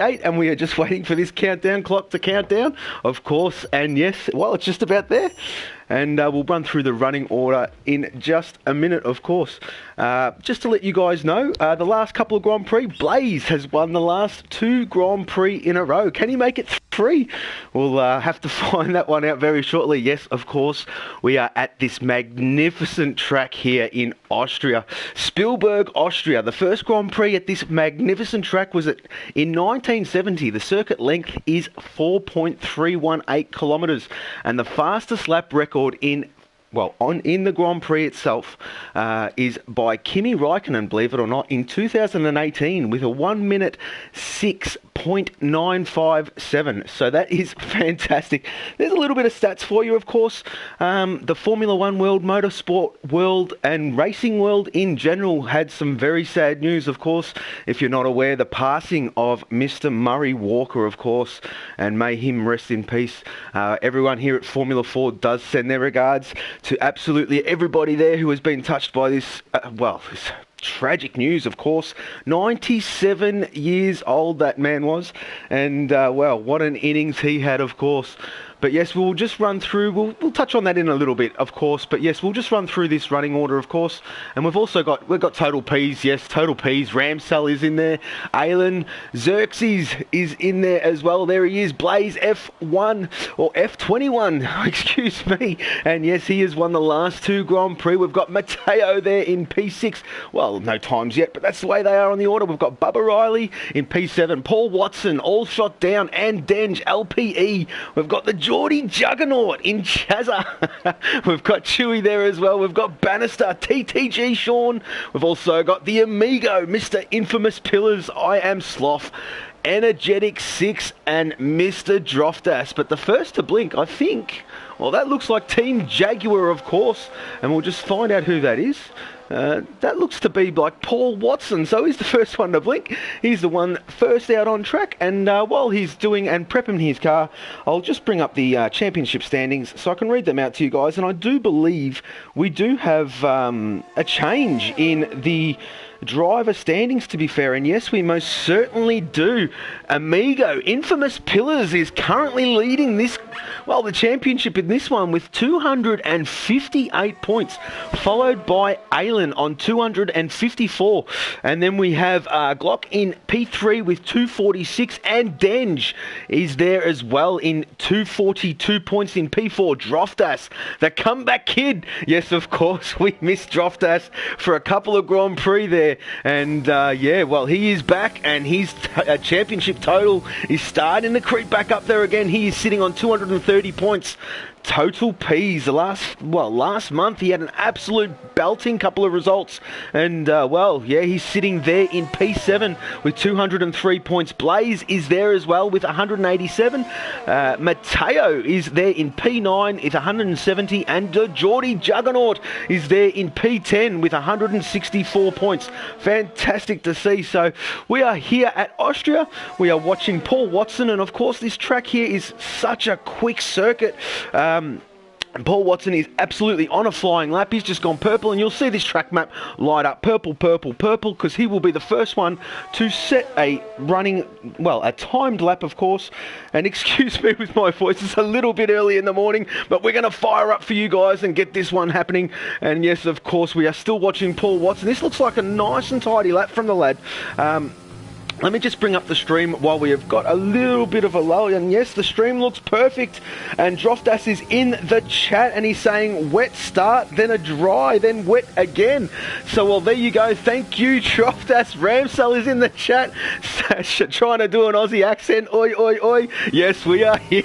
and we are just waiting for this countdown clock to count down, of course. And yes, well, it's just about there. And we'll run through the running order in just a minute, of course. Just to let you guys know, the last couple of Grand Prix, Blaze has won the last 2 Grand Prix in a row. Can he make it 3? We'll have to find that one out very shortly. Yes, of course, we are at this magnificent track here in Austria. Spielberg, Austria. The first Grand Prix at this magnificent track was in 1970. The circuit length is 4.318 kilometres. And the fastest lap record in the Grand Prix itself is by Kimi Räikkönen, believe it or not, in 2018 with a 1 minute 6.957. So that is fantastic. There's a little bit of stats for you, of course. The Formula 1 world, motorsport world, and racing world in general had some very sad news, of course. If you're not aware, the passing of Mr. Murray Walker, of course, and may him rest in peace. Everyone here at Formula 4 does send their regards to absolutely everybody there who has been touched by this, this tragic news, of course. 97 years old that man was, and what an innings he had, of course. But yes, we'll just run through, we'll touch on that in a little bit, of course. But yes, we'll just run through this running order, of course. And we've got Total Ps, yes, Total Ps. Ramsell is in there. Alan Xerxes is in there as well. There he is, Blaze F1, or F21, excuse me. And yes, he has won the last 2 Grand Prix. We've got Matteo there in P6. Well, no times yet, but that's the way they are on the order. We've got Bubba Riley in P7, Paul Watson, all shot down, and Denge, LPE. We've got the Geordie Juggernaut in Chazza. We've got Chewy there as well. We've got Bannister, TTG Sean. We've also got the Amigo, Mr. Infamous Pillars, I Am Sloth, Energetic 6, and Mr. Droftas. But the first to blink, I think, well, that looks like Team Jaguar, of course, and we'll just find out who that is. That looks to be like Paul Watson, so he's the first one to blink. He's the one first out on track, and while he's doing and prepping his car, I'll just bring up the championship standings so I can read them out to you guys. And I do believe we do have a change in the driver standings, to be fair, and yes, we most certainly do. Amigo, Infamous Pillars, is currently leading this, the championship in this one with 258 points, followed by Aylin on 254, and then we have Glock in P3 with 246, and Denge is there as well in 242 points in P4. Droftas, the comeback kid, yes, of course, we missed Droftas for a couple of Grand Prix there. And he is back, and his championship total is starting to creep back up there again. He is sitting on 230 points. Total Ps. Last month he had an absolute belting couple of results, and he's sitting there in P7 with 203 points. Blaze is there as well with 187. Matteo is there in P9 with 170, and the Geordie Juggernaut is there in P10 with 164 points. Fantastic to see. So we are here at Austria. We are watching Paul Watson, and of course this track here is such a quick circuit. And Paul Watson is absolutely on a flying lap. He's just gone purple, and you'll see this track map light up purple, purple, purple, because he will be the first one to set a timed lap, of course. And excuse me with my voice, it's a little bit early in the morning, but we're going to fire up for you guys and get this one happening. And yes, of course, we are still watching Paul Watson. This looks like a nice and tidy lap from the lad. Let me just bring up the stream while we have got a little bit of a lull. And yes, the stream looks perfect. And Droftas is in the chat, and he's saying wet start, then a dry, then wet again. So, there you go. Thank you, Droftas. Ramsell is in the chat, trying to do an Aussie accent. Oi, oi, oi. Yes, we are here.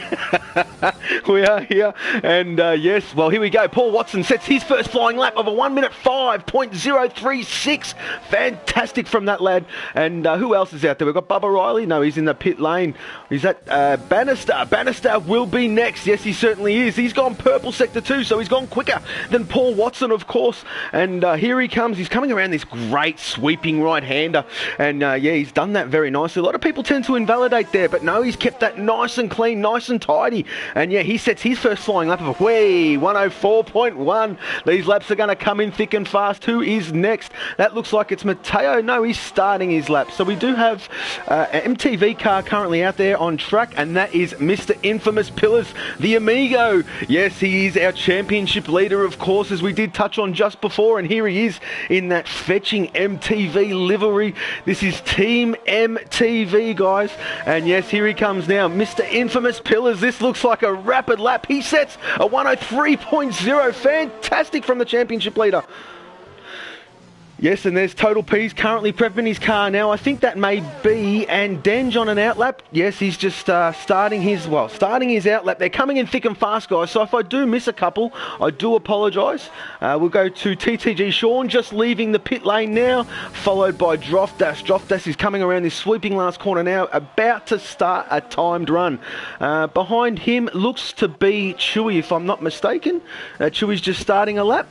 We are here. And here we go. Paul Watson sets his first flying lap of a 1 minute 5.036. Fantastic from that lad. And who else is out there? We've got Bubba Riley. No, he's in the pit lane. Is that Bannister? Bannister will be next. Yes, he certainly is. He's gone purple sector 2, so he's gone quicker than Paul Watson, of course. And here he comes. He's coming around this great sweeping right-hander. And he's done that very nicely. A lot of people tend to invalidate there, but no, he's kept that nice and clean, nice and tidy. And he sets his first flying lap of 104.1. These laps are going to come in thick and fast. Who is next? That looks like it's Matteo. No, he's starting his lap. So we do have have an MTV car currently out there on track, and that is Mr. Infamous Pillars, the Amigo. Yes, he is our championship leader, of course, as we did touch on just before, and here he is in that fetching MTV livery. This is Team MTV, guys, and yes, here he comes now, Mr. Infamous Pillars. This looks like a rapid lap. He sets a 103.0. Fantastic from the championship leader. Yes, and there's Total P's currently prepping his car now. I think that may be, and Denge on an outlap. Yes, he's just starting his outlap. They're coming in thick and fast, guys, so if I do miss a couple, I do apologise. We'll go to TTG Sean, just leaving the pit lane now, followed by Droftas. Droftas is coming around this sweeping last corner now, about to start a timed run. Behind him looks to be Chewy, if I'm not mistaken. Chewy's just starting a lap.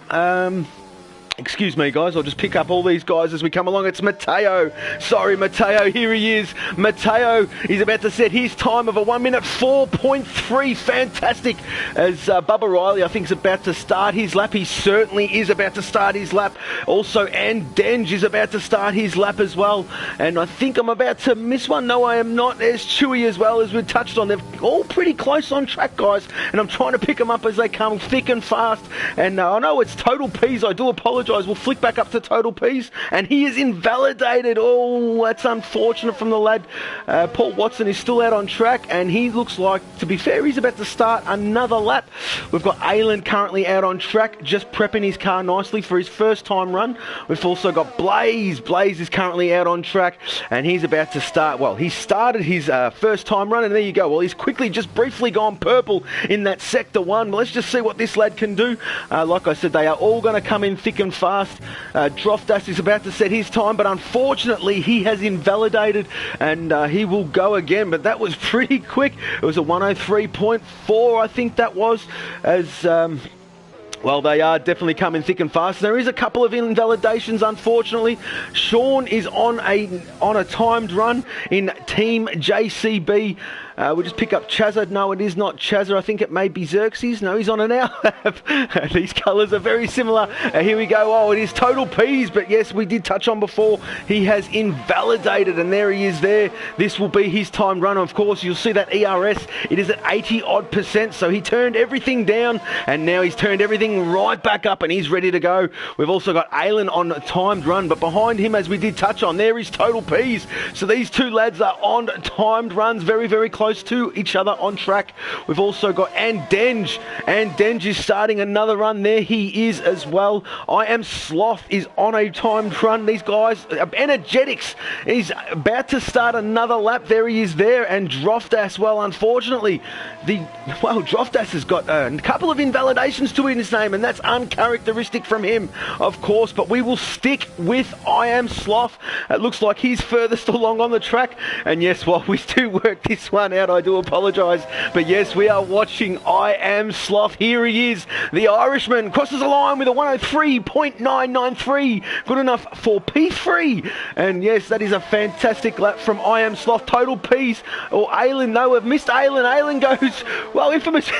Excuse me, guys, I'll just pick up all these guys as we come along. It's Mateo. Sorry, Mateo, here he is. Mateo is about to set his time of a 1 minute 4.3. Fantastic. As Bubba Riley, I think, is about to start his lap. He certainly is about to start his lap. Also, and Denge is about to start his lap as well. And I think I'm about to miss one. No, I am not. There's Chewy as well, as we touched on. They're all pretty close on track, guys. And I'm trying to pick them up as they come thick and fast. And I know it's Total P's. I do apologise. We'll flick back up to Total P's, and he is invalidated. Oh, that's unfortunate from the lad. Paul Watson is still out on track, and he looks like, to be fair, he's about to start another lap. We've got Aylin currently out on track, just prepping his car nicely for his first time run. We've also got Blaze. Blaze is currently out on track, and he's about to start. Well, he started his first time run, and there you go. Well, he's quickly just briefly gone purple in that Sector 1. But let's just see what this lad can do. Like I said, they are all going to come in thick and fast. Droftas is about to set his time, but unfortunately he has invalidated, and he will go again. But that was pretty quick. It was a 103.4, I think that was, as well, they are definitely coming thick and fast. There is a couple of invalidations, unfortunately. Sean is on a timed run in Team JCB. We'll just pick up Chazza. No, it is not Chazza. I think it may be Xerxes. No, he's on an outlap. These colours are very similar. Here we go. Oh, it is Total P's. But yes, we did touch on before. He has invalidated, and there he is there. This will be his timed run. Of course, you'll see that ERS. It is at 80-odd%. So he turned everything down, and now he's turned everything right back up, and he's ready to go. We've also got Aylin on a timed run, but behind him, as we did touch on, there is Total P's. So these two lads are on timed runs, very, very close to each other on track. We've also got Denge. And Denge is starting another run. There he is as well. I Am Sloth is on a timed run. These guys, Energetics is about to start another lap. There he is there. And Droftas, well, unfortunately, Droftas has got a couple of invalidations to his name, and that's uncharacteristic from him, of course, but we will stick with I Am Sloth. It looks like he's furthest along on the track, and yes, while we do work this one out, I do apologise, but yes, we are watching I Am Sloth. Here he is, the Irishman, crosses the line with a 103.993, good enough for P3, and yes, that is a fantastic lap from I Am Sloth. Total P's, or Aylin, no, we've missed Aylin. Aylin goes, well, infamous.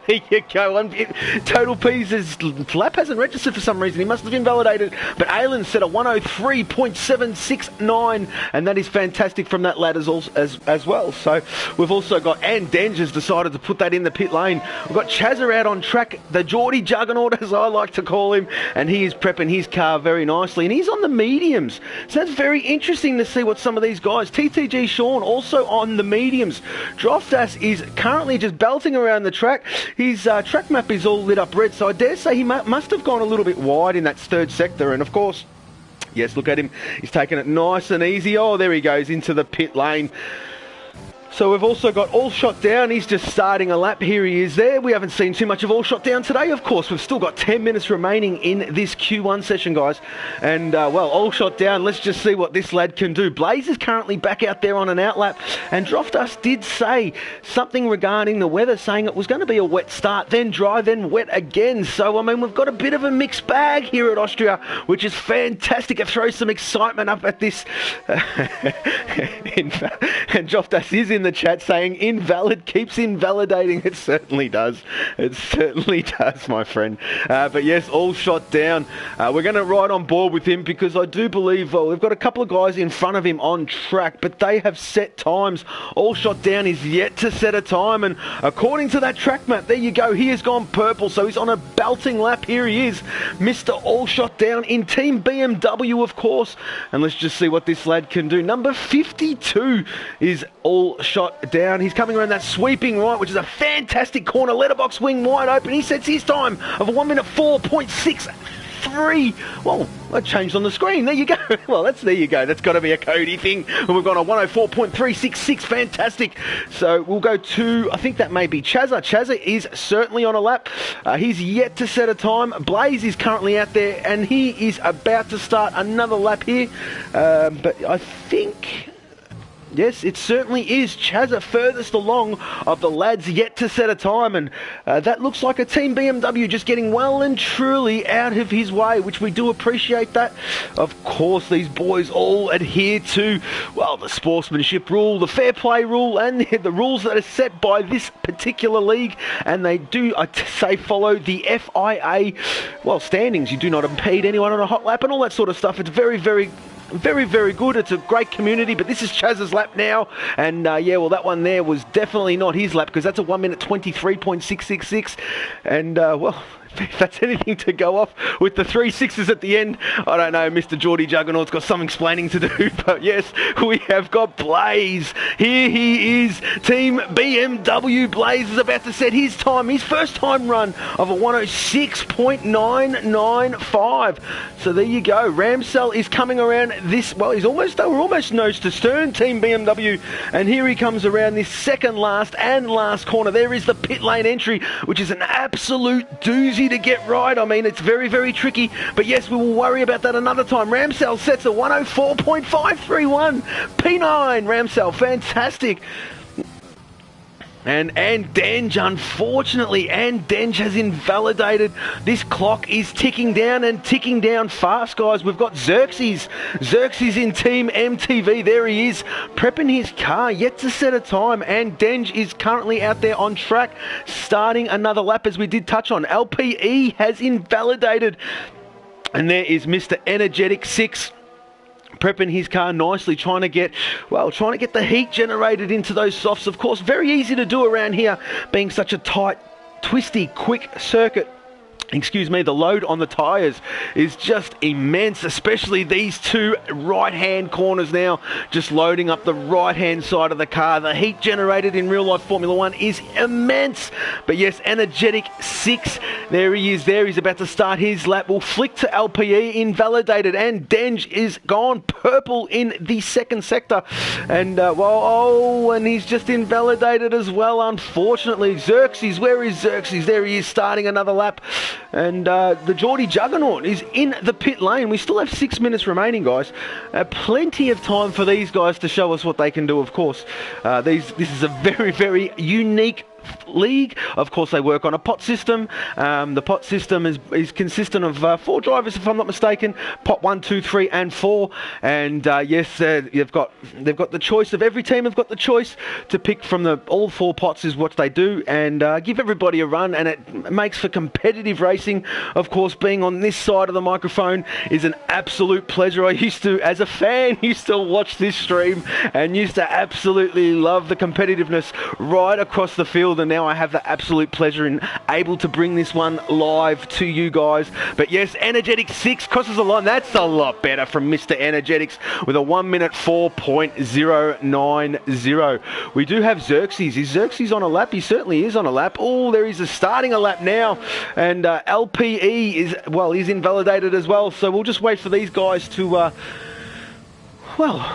There you go. Total P's lap hasn't registered for some reason. He must have invalidated. But Aylin set a 103.769, and that is fantastic from that lad as well. So we've also got, and Denge has decided to put that in the pit lane. We've got Chazza out on track, the Geordie Juggernaut, as I like to call him, and he is prepping his car very nicely, and he's on the mediums. So that's very interesting to see what some of these guys. TTG Sean also on the mediums. Droftas is currently just belting around the track. His track map is all lit up red, so I dare say he must have gone a little bit wide in that third sector. And of course, yes, look at him. He's taking it nice and easy. Oh, there he goes into the pit lane. So we've also got All Shot Down. He's just starting a lap. Here he is there. We haven't seen too much of All Shot Down today, of course. We've still got 10 minutes remaining in this Q1 session, guys. And, well, All Shot Down. Let's just see what this lad can do. Blaze is currently back out there on an outlap. And Droftas did say something regarding the weather, saying it was going to be a wet start, then dry, then wet again. So, I mean, we've got a bit of a mixed bag here at Austria, which is fantastic. It throws some excitement up at this. And Droftas is in the chat saying invalid keeps invalidating. It certainly does. It certainly does, my friend. But yes, all shot down. We're going to ride on board with him because I do believe we've got a couple of guys in front of him on track, but they have set times. All shot down is yet to set a time, and according to that track map, there you go, he has gone purple, so he's on a belting lap. Here he is, Mr. All Shot Down in Team BMW, of course, and let's just see what this lad can do. Number 52 is All Shot Down. He's coming around that sweeping right, which is a fantastic corner, letterbox wing wide open. He sets his time of 1 minute 4.63. Well, I changed on the screen. There you go. Well, there you go. That's got to be a Cody thing. And we've got a 104.366. Fantastic. So we'll go to, I think that may be Chazza. Chazza is certainly on a lap. He's yet to set a time. Blaze is currently out there, and he is about to start another lap here. But I think... yes, it certainly is Chazza furthest along of the lads yet to set a time, and that looks like a Team BMW just getting well and truly out of his way, which we do appreciate that. Of course, these boys all adhere to, well, the sportsmanship rule, the fair play rule, and the rules that are set by this particular league, and they do, I say, follow the FIA, well, standings. You do not impede anyone on a hot lap and all that sort of stuff. It's very, very good. It's a great community, but this is Chaz's lap now, and yeah, well, that one there was definitely not his lap because that's a 1 minute 23.666, and well, if that's anything to go off with the 3 sixes at the end, I don't know, Mr. Geordie Juggernaut's got some explaining to do, but yes, we have got Blaze. Here he is, Team BMW. Blaze is about to set his time, his first time run of a 106.995. So there you go. Ramsell is coming around this, well, we're almost nose to stern, Team BMW, and here he comes around this second last corner. There is the pit lane entry, which is an absolute doozy to get right. I mean, it's very, very tricky, but yes, we will worry about that another time. Ramsell sets a 104.531. P9, Ramsell, fantastic. And Denge, unfortunately, Denge has invalidated. This clock is ticking down and ticking down fast, guys. We've got Xerxes. Xerxes in Team MTV. There he is, prepping his car, yet to set a time. And Denge is currently out there on track, starting another lap, as we did touch on. LPE has invalidated. And there is Mr. Energetic 6. Prepping his car nicely, trying to get the heat generated into those softs. Of course, very easy to do around here, being such a tight, twisty, quick circuit. Excuse me, the load on the tyres is just immense, especially these two right-hand corners now, just loading up the right-hand side of the car. The heat generated in real-life Formula 1 is immense. But yes, Energetic 6, there he is there. He's about to start his lap. Will flick to LPE, invalidated, and Denge is gone purple in the second sector. And, and he's just invalidated as well, unfortunately. Xerxes, where is Xerxes? There he is, starting another lap. And the Geordie Juggernaut is in the pit lane. We still have 6 minutes remaining, guys. Plenty of time for these guys to show us what they can do, of course. This is a very, very unique league. Of course, they work on a pot system. The pot system is consistent of 4 drivers, if I'm not mistaken. Pot 1, 2, 3, and 4. And yes, they've got the choice of every team. Have got the choice to pick from all 4 pots is what they do, and give everybody a run. And it makes for competitive racing. Of course, being on this side of the microphone is an absolute pleasure. I used to, as a fan, watch this stream and used to absolutely love the competitiveness right across the field. And now I have the absolute pleasure in able to bring this one live to you guys. But yes, Energetic 6 crosses the line. That's a lot better from Mr. Energetics with a 1 minute 4.090. We do have Xerxes. Is Xerxes on a lap? He certainly is on a lap. Oh, there is starting a lap now. And LPE is invalidated as well. So we'll just wait for these guys to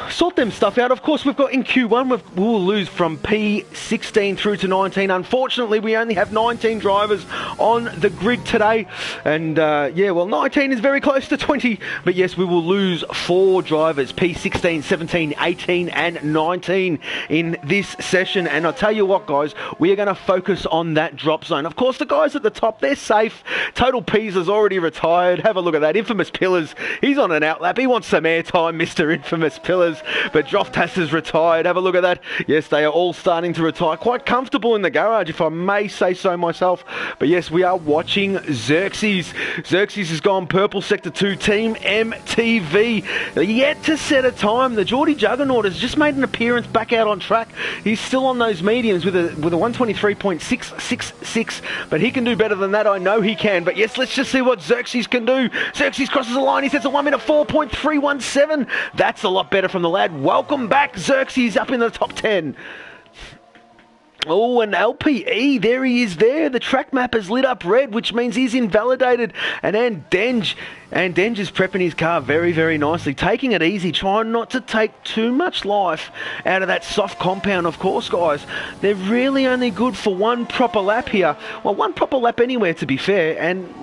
sort them stuff out. Of course, we've got in Q1, we'll lose from P16 through to 19. Unfortunately, we only have 19 drivers on the grid today. And 19 is very close to 20. But yes, we will lose 4 drivers, P16, 17, 18, and 19 in this session. And I'll tell you what, guys, we are going to focus on that drop zone. Of course, the guys at the top, they're safe. Total Pizza's already retired. Have a look at that. Infamous Pillars, he's on an outlap. He wants some airtime, Mr. Infamous. ridiculous pillars, but Droftas has retired. Have a look at that. Yes, they are all starting to retire. Quite comfortable in the garage, if I may say so myself. But yes, we are watching Xerxes. Xerxes has gone purple sector 2, Team MTV. Yet to set a time. The Geordie Juggernaut has just made an appearance back out on track. He's still on those mediums with a 123.666, but he can do better than that. I know he can. But yes, let's just see what Xerxes can do. Xerxes crosses the line. He sets a 1 minute 4.317. That's a lot better from the lad. Welcome back, Xerxes, up in the top 10. Oh, and LPE, there he is there. The track map has lit up red, which means he's invalidated. And Denge is prepping his car very, very nicely. Taking it easy, trying not to take too much life out of that soft compound, of course, guys. They're really only good for one proper lap here. Well, one proper lap anywhere, to be fair. And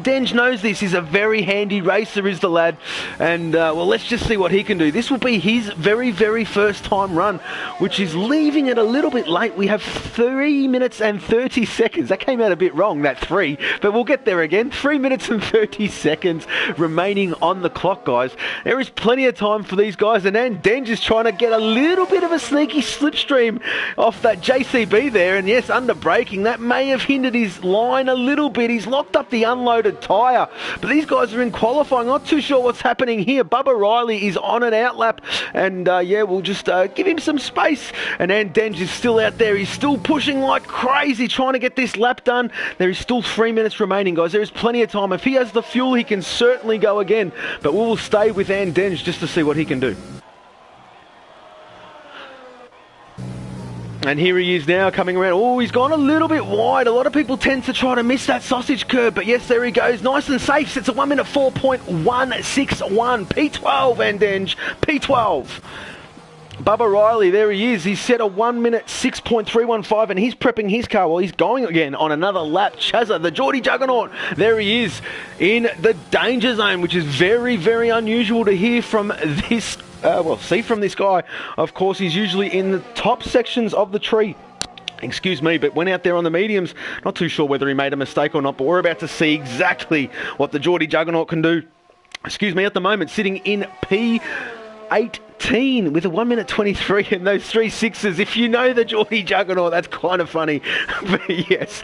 Denge knows this. He's a very handy racer, is the lad. And, well, let's just see what he can do. This will be his very, very first time run, which is leaving it a little bit late. We have 3 minutes and 30 seconds. That came out a bit wrong, that 3, but we'll get there again. 3 minutes and 30 seconds remaining on the clock, guys. There is plenty of time for these guys, and then Denge is trying to get a little bit of a sneaky slipstream off that JCB there, and yes, under braking, that may have hindered his line a little bit. He's locked up the unloaded tyre, but these guys are in qualifying. Not too sure what's happening here. Bubba Riley is on an outlap, and yeah, we'll just give him some space, and then Denge is still out there. He's still pushing like crazy, trying to get this lap done. There is still 3 minutes remaining, guys. There is plenty of time. If he has the fuel, he can certainly go again, but we will stay with Denge just to see what he can do. And here he is now coming around. Oh, he's gone a little bit wide. A lot of people tend to try to miss that sausage curve, but yes, there he goes. Nice and safe. Sets a 1 minute 4.161. P12 and Denge. P12. Bubba Riley, there he is. He's set a 1 minute 6.315, and he's prepping his car while he's going again on another lap. Chazza, the Geordie Juggernaut, there he is in the danger zone, which is very, very unusual to hear from this, see from this guy. Of course, he's usually in the top sections of the tree. Excuse me, but went out there on the mediums. Not too sure whether he made a mistake or not, but we're about to see exactly what the Geordie Juggernaut can do. Excuse me, at the moment, sitting in P18 with a 1 minute 23 and those 3 sixes. If you know the Geordie Juggernaut, that's kind of funny. But yes,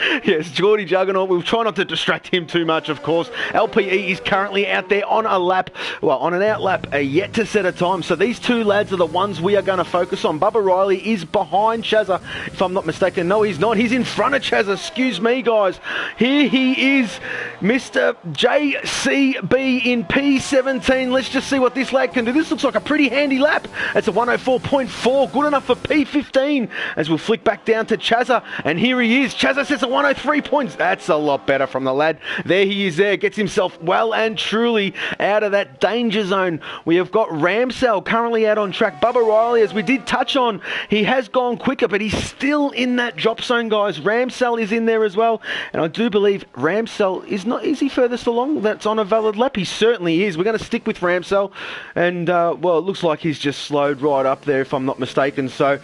Geordie Juggernaut. We'll try not to distract him too much, of course. LPE is currently out there on a lap, on an outlap, yet to set a time. So these two lads are the ones we are going to focus on. Bubba Riley is behind Chazza, if I'm not mistaken. No, he's not. He's in front of Chazza. Excuse me, guys. Here he is, Mr. JCB in P17. Let's just see what this lad can do. This looks like a pretty handy lap. It's a 104.4, good enough for P15, as we'll flick back down to Chazza, and here he is. Chazza sets a 103 points. That's a lot better from the lad. There he is there, gets himself well and truly out of that danger zone. We have got Ramsell currently out on track. Bubba Riley, as we did touch on, he has gone quicker, but he's still in that drop zone, guys. Ramsell is in there as well, and I do believe Ramsell is he furthest along? That's on a valid lap. He certainly is. We're going to stick with Ramsell, and well, it looks like he's just slowed right up there, if I'm not mistaken. So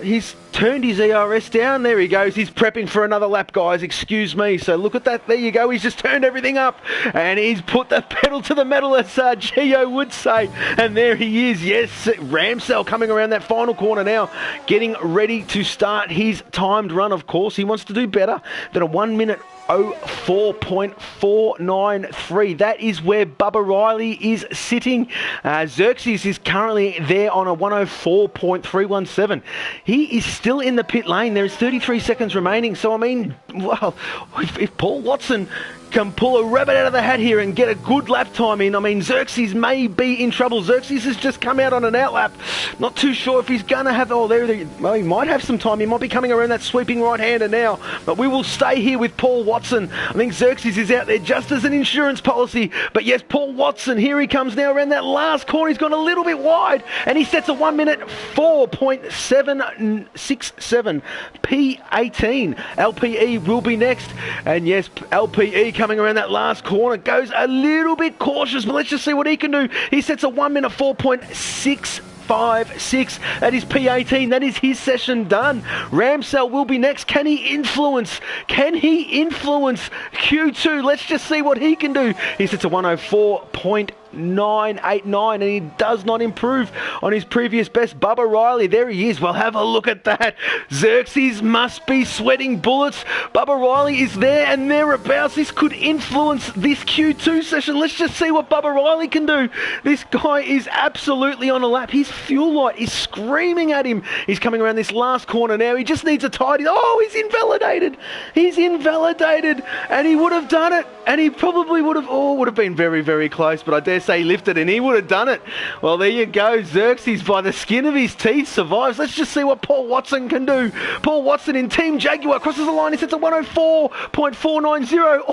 he's turned his ERS down. There he goes. He's prepping for another lap, guys. Excuse me. So look at that. There you go. He's just turned everything up, and he's put the pedal to the metal, as Gio would say. And there he is. Yes, Ramsell coming around that final corner now, getting ready to start his timed run. Of course, he wants to do better than a 1 minute 04.493. That is where Bubba Riley is sitting. Xerxes is currently there on a 104.317. He is still in the pit lane. There is 33 seconds remaining. So, I mean, well, if Paul Watson can pull a rabbit out of the hat here and get a good lap time in, I mean, Xerxes may be in trouble. Xerxes has just come out on an outlap. Not too sure if he's going to have... well, he might have some time. He might be coming around that sweeping right-hander now. But we will stay here with Paul Watson. I think Xerxes is out there just as an insurance policy. But yes, Paul Watson, here he comes now around that last corner. He's gone a little bit wide, and he sets a 1 minute 4.767. P18. LPE will be next. And yes, LPE coming around that last corner goes a little bit cautious, but let's just see what he can do. He sets a 1 minute 4.656. That is P18. That is his session done. Ramsell will be next. Can he influence Q2? Let's just see what he can do. He sets a 104.9. 4.989, and he does not improve on his previous best. Bubba Riley, there he is. Well, have a look at that. Xerxes must be sweating bullets. Bubba Riley is there and thereabouts. This could influence this Q2 session. Let's just see what Bubba Riley can do. This guy is absolutely on a lap. His fuel light is screaming at him. He's coming around this last corner now. He just needs a tidy. Oh, he's invalidated. He's invalidated, and he would have done it, and he probably would have been very, very close, but I dare say he lifted and he would have done it. Well, there you go. Xerxes, by the skin of his teeth, survives. Let's just see what Paul Watson can do. Paul Watson in Team Jaguar crosses the line. He sets a 104.490.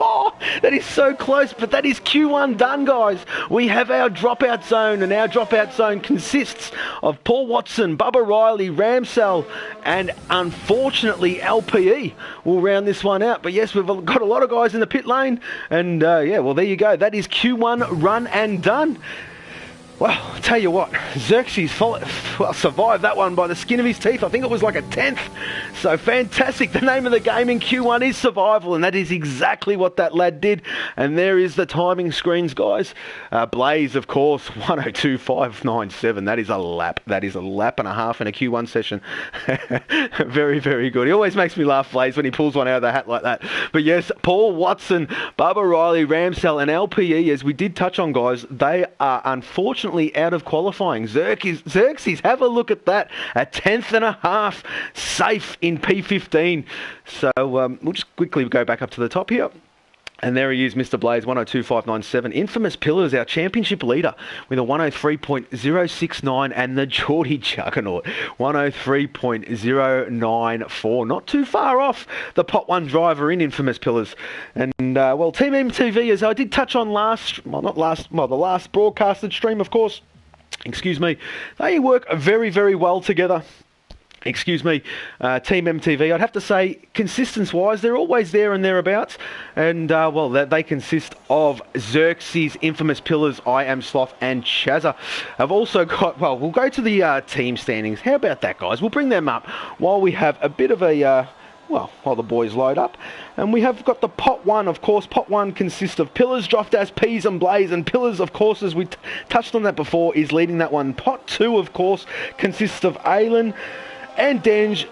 Oh, that is so close, but that is Q1 done, guys. We have our dropout zone, and our dropout zone consists of Paul Watson, Bubba Riley, Ramsell, and unfortunately LPE will round this one out. But yes, we've got a lot of guys in the pit lane, and yeah, well, there you go. That is Q1 run and done. Well, I'll tell you what, Xerxes survived that one by the skin of his teeth. I think it was like a 10th. So fantastic. The name of the game in Q1 is survival, and that is exactly what that lad did. And there is the timing screens, guys. Blaze, of course, 102.597. That is a lap. That is a lap and a half in a Q1 session. Very, very good. He always makes me laugh, Blaze, when he pulls one out of the hat like that. But yes, Paul Watson, Bubba Riley, Ramsell, and LPE, as we did touch on, guys, they are unfortunately out of qualifying. Xerxes, have a look at that. A 10th and a half safe in P15. So we'll just quickly go back up to the top here. And there he is, Mr. Blaze, 102.597. Infamous Pillars, our championship leader, with a 103.069, and the Geordie Juggernaut, 103.094. Not too far off the Pot 1 driver in Infamous Pillars. And, well, Team MTV, as I did touch on the last broadcasted stream, of course, excuse me, they work very, very well together. Excuse me, Team MTV. I'd have to say, consistency-wise, they're always there and thereabouts. And, well, they consist of Xerxes, Infamous Pillars, I Am Sloth, and Chazza. I've also got, well, we'll go to the team standings. How about that, guys? We'll bring them up while we have a bit of a, well, while the boys load up. And we have got the Pot 1, of course. Pot 1 consists of Pillars, Droftas, Peas, and Blaze. And Pillars, of course, as we touched on that before, is leading that one. Pot 2, of course, consists of Aylin and Denge,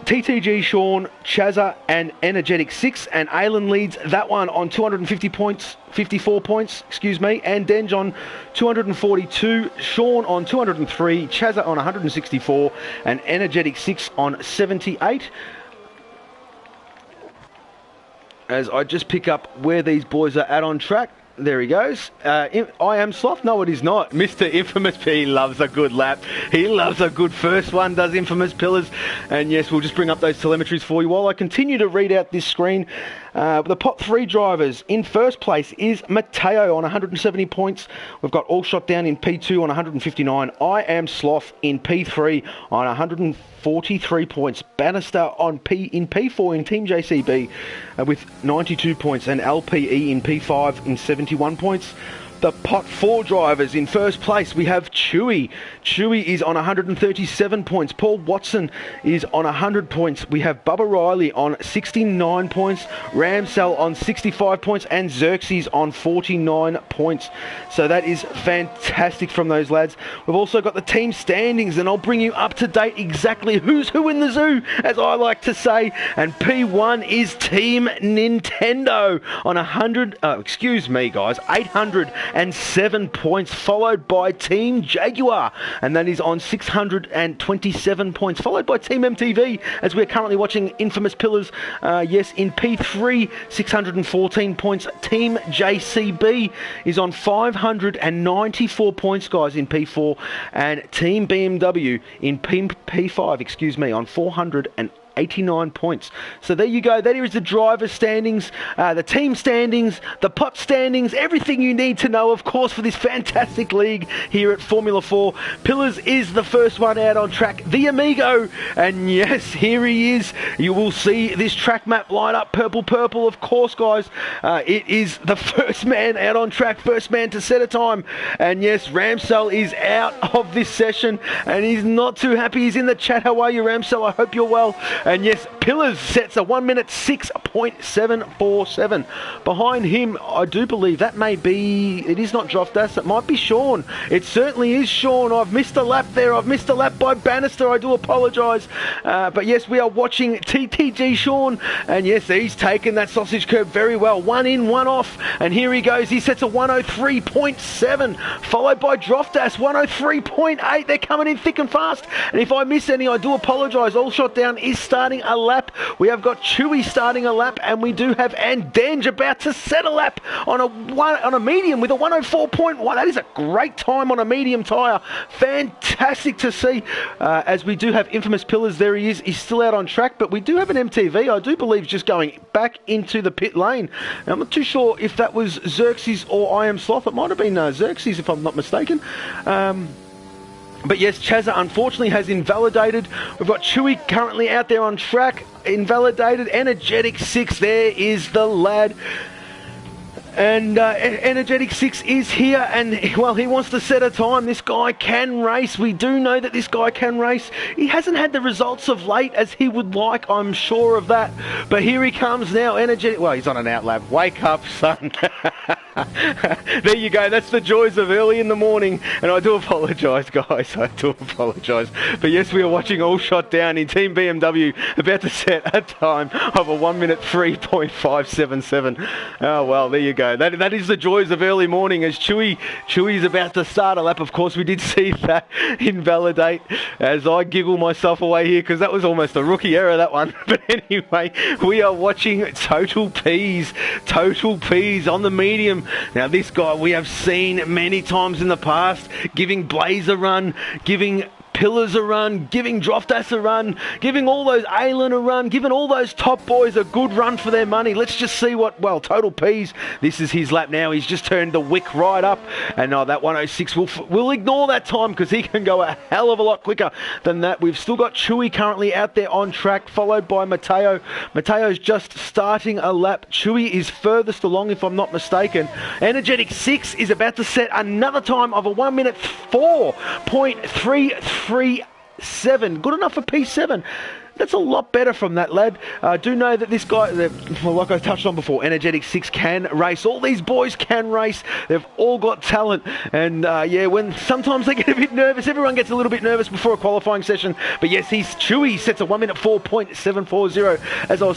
TTG, Sean, Chazza, and Energetic 6, and Aylin leads that one on 250 points, 54 points, excuse me, and Denge on 242, Sean on 203, Chazza on 164, and Energetic 6 on 78. As I just pick up where these boys are at on track. There he goes. I Am Sloth? No, it is not. Mr. Infamous P loves a good lap. He loves a good first one, does Infamous Pillars. And yes, we'll just bring up those telemetries for you while I continue to read out this screen. The Pot 3 drivers. In first place is Mateo on 170 points. We've got All Shot Down in P2 on 159. I Am Sloth in P3 on 143 points. Bannister in P4 in Team JCB with 92 points. And LPE in P5 in 71 points. The Pot 4 drivers. In first place, we have Chewy. Chewy is on 137 points. Paul Watson is on 100 points. We have Bubba Riley on 69 points. Ramsell on 65 points. And Xerxes on 49 points. So that is fantastic from those lads. We've also got the team standings, and I'll bring you up to date exactly who's who in the zoo, as I like to say. And P1 is Team Nintendo on 807 points, followed by Team Jaguar, and that is on 627 points, followed by Team MTV, as we're currently watching Infamous Pillars, yes, in P3, 614 points. Team JCB is on 594 points, guys, in P4, and Team BMW in P5, excuse me, on 489 points. So there you go. That is the driver standings, the team standings, the pot standings, everything you need to know, of course, for this fantastic league here at Formula 4. Pillars is the first one out on track, the Amigo, and yes, here he is. You will see this track map light up purple, of course, guys. It is the first man out on track, first man to set a time, and yes, Ramsell is out of this session, and he's not too happy. He's in the chat. How are you, Ramsell? I hope you're well. And yes, Pillars sets a 1 minute 6.747. Behind him, I do believe that may be, it is not Droftas, it might be Sean. It certainly is Sean. I've missed a lap there. I've missed a lap by Bannister. I do apologise. But yes, we are watching TTG Sean. And yes, he's taken that sausage curb very well. One in, one off. And here he goes. He sets a 103.7, followed by Droftas, 103.8. They're coming in thick and fast. And if I miss any, I do apologise. All Shot Down is starting a lap. We have got Chewy starting a lap, and we do have Andange about to set a lap on a medium with a 104.1. That is a great time on a medium tyre. Fantastic to see. As we do have Infamous Pillars, there he is. He's still out on track, but we do have an MTV, I do believe, just going back into the pit lane. Now, I'm not too sure if that was Xerxes or I Am Sloth. It might have been Xerxes, if I'm not mistaken. But yes, Chazza unfortunately has invalidated. We've got Chewy currently out there on track, invalidated. Energetic 6, there is the lad. And Energetic 6 is here, and well, he wants to set a time. This guy can race. We do know that this guy can race. He hasn't had the results of late as he would like, I'm sure of that. But here he comes now, Energetic. Well, he's on an outlap. Wake up, son. There you go. That's the joys of early in the morning. And I do apologise, guys. I do apologise. But yes, we are watching All Shot Down in Team BMW, about to set a time of a 1 minute 3.577. Oh, well, there you go. That is the joys of early morning as Chewy's about to start a lap. Of course, we did see that invalidate as I giggle myself away here because that was almost a rookie error, that one. But anyway, we are watching Total Peas on the medium. Now, this guy we have seen many times in the past, giving Blaze a run, giving Pillars a run, giving Droftas a run, giving all those Aylin a run, giving all those top boys a good run for their money. Let's just see what, well, Total Peas, this is his lap now. He's just turned the wick right up, and that 106, we'll ignore that time because he can go a hell of a lot quicker than that. We've still got Chewy currently out there on track, followed by Mateo. Mateo's just starting a lap. Chewy is furthest along, if I'm not mistaken. Energetic 6 is about to set another time of a 1 minute 4.337. Good enough for P7. That's a lot better from that lad. I do know that this guy, well, like I touched on before, Energetic 6 can race. All these boys can race. They've all got talent. And yeah, when sometimes they get a bit nervous, everyone gets a little bit nervous before a qualifying session. But yes, Chewy sets a 1 minute 4.740 as I was